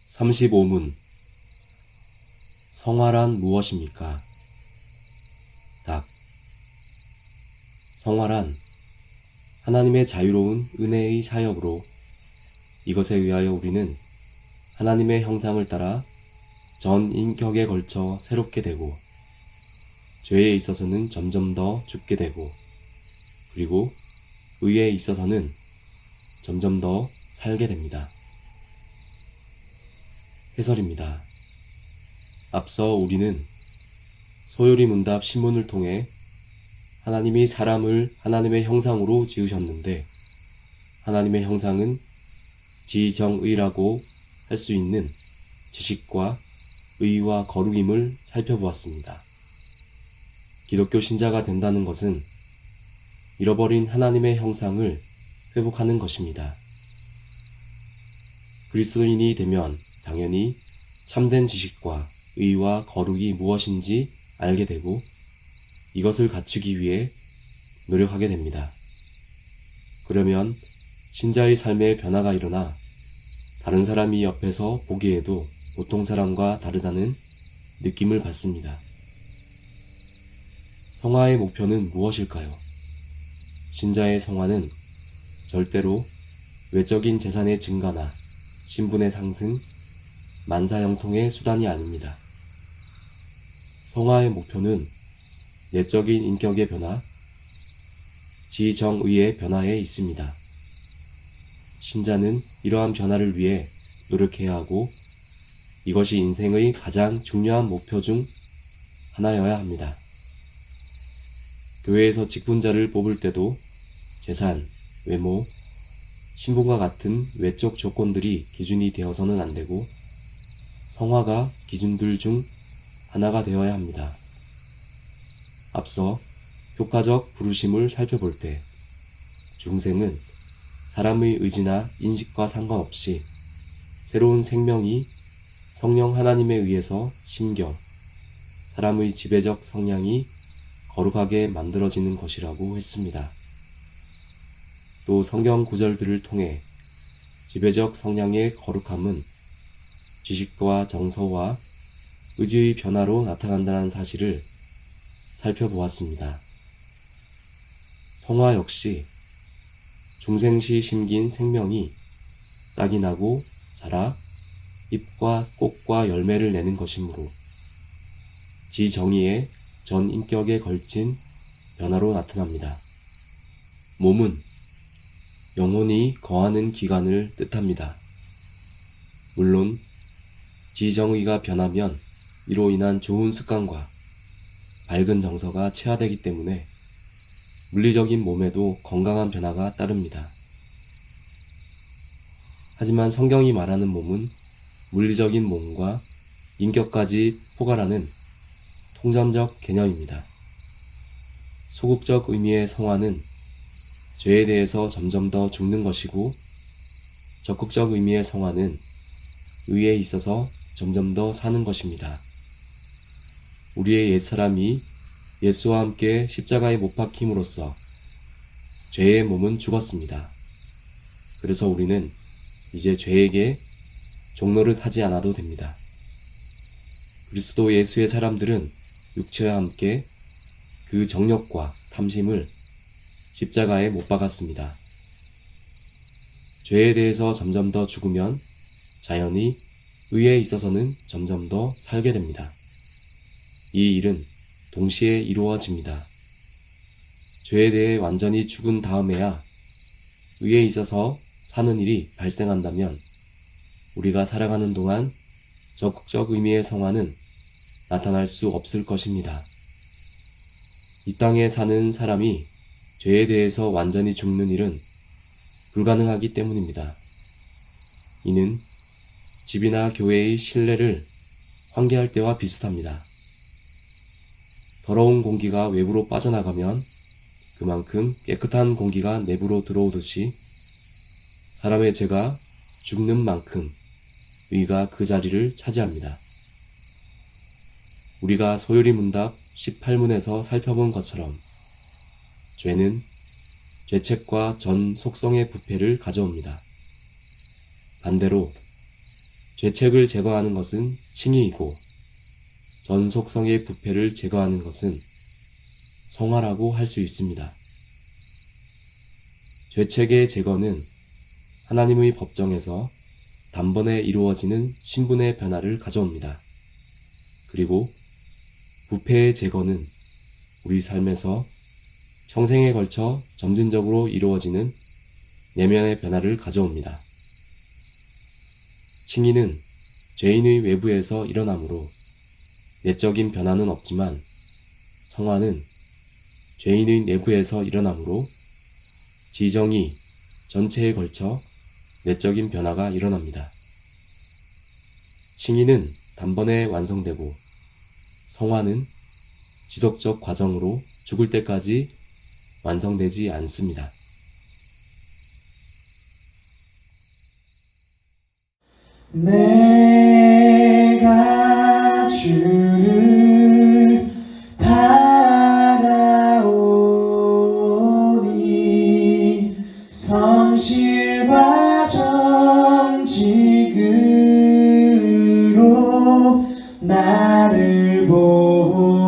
35문 성화란 무엇입니까? 답. 성화란 하나님의 자유로운 은혜의 사역으로 이것에 의하여 우리는 하나님의 형상을 따라 전 인격에 걸쳐 새롭게 되고 죄에 있어서는 점점 더 죽게 되고 그리고 의에 있어서는 점점 더 살게 됩니다. 해설입니다. 앞서 우리는 소요리 문답 신문을 통해 하나님이 사람을 하나님의 형상으로 지으셨는데 하나님의 형상은 지정의라고 할 수 있는 지식과 의와 거룩임을 살펴보았습니다. 기독교 신자가 된다는 것은 잃어버린 하나님의 형상을 회복하는 것입니다. 그리스도인이 되면 당연히 참된 지식과 의와 거룩이 무엇인지 알게 되고 이것을 갖추기 위해 노력하게 됩니다. 그러면 신자의 삶에 변화가 일어나 다른 사람이 옆에서 보기에도 보통 사람과 다르다는 느낌을 받습니다. 성화의 목표는 무엇일까요? 신자의 성화는 절대로 외적인 재산의 증가나 신분의 상승, 만사형통의 수단이 아닙니다. 성화의 목표는 내적인 인격의 변화, 지정의의 변화에 있습니다. 신자는 이러한 변화를 위해 노력해야 하고 이것이 인생의 가장 중요한 목표 중 하나여야 합니다. 교회에서 직분자를 뽑을 때도 재산, 외모, 신분과 같은 외적 조건들이 기준이 되어서는 안 되고 성화가 기준들 중 하나가 되어야 합니다. 앞서 효과적 부르심을 살펴볼 때 중생은 사람의 의지나 인식과 상관없이 새로운 생명이 성령 하나님에 의해서 심겨 사람의 지배적 성향이 거룩하게 만들어지는 것이라고 했습니다. 또 성경 구절들을 통해 지배적 성향의 거룩함은 지식과 정서와 의지의 변화로 나타난다는 사실을 살펴보았습니다. 성화 역시 중생시 심긴 생명이 싹이 나고 자라 잎과 꽃과 열매를 내는 것이므로 지정의의 전 인격에 걸친 변화로 나타납니다. 몸은 영혼이 거하는 기관을 뜻합니다. 물론 지정의가 변하면 이로 인한 좋은 습관과 밝은 정서가 체화되기 때문에 물리적인 몸에도 건강한 변화가 따릅니다. 하지만 성경이 말하는 몸은 물리적인 몸과 인격까지 포괄하는 통전적 개념입니다. 소극적 의미의 성화는 죄에 대해서 점점 더 죽는 것이고 적극적 의미의 성화는 의에 있어서 점점 더 사는 것입니다. 우리의 옛사람이 예수와 함께 십자가에 못 박힘으로써 죄의 몸은 죽었습니다. 그래서 우리는 이제 죄에게 종노릇하지 않아도 됩니다. 그리스도 예수의 사람들은 육체와 함께 그 정욕과 탐심을 십자가에 못 박았습니다. 죄에 대해서 점점 더 죽으면 자연히 의에 있어서는 점점 더 살게 됩니다. 이 일은 동시에 이루어집니다. 죄에 대해 완전히 죽은 다음에야 의에 있어서 사는 일이 발생한다면 우리가 살아가는 동안 적극적 의미의 성화는 나타날 수 없을 것입니다. 이 땅에 사는 사람이 죄에 대해서 완전히 죽는 일은 불가능하기 때문입니다. 이는 집이나 교회의 신뢰를 환기할 때와 비슷합니다. 더러운 공기가 외부로 빠져나가면 그만큼 깨끗한 공기가 내부로 들어오듯이 사람의 죄가 죽는 만큼 의가 그 자리를 차지합니다. 우리가 소요리 문답 18문에서 살펴본 것처럼 죄는 죄책과 전 속성의 부패를 가져옵니다. 반대로 죄책을 제거하는 것은 칭의이고 전 속성의 부패를 제거하는 것은 성화라고 할 수 있습니다. 죄책의 제거는 하나님의 법정에서 단번에 이루어지는 신분의 변화를 가져옵니다. 그리고 부패의 제거는 우리 삶에서 평생에 걸쳐 점진적으로 이루어지는 내면의 변화를 가져옵니다. 칭의는 죄인의 외부에서 일어나므로 내적인 변화는 없지만 성화는 죄인의 내부에서 일어나므로 지정이 전체에 걸쳐 내적인 변화가 일어납니다. 칭의는 단번에 완성되고 성화는 지속적 과정으로 죽을 때까지 완성되지 않습니다. 내가 주를 바라오니 성실과 정직으로 나를 보호하소서.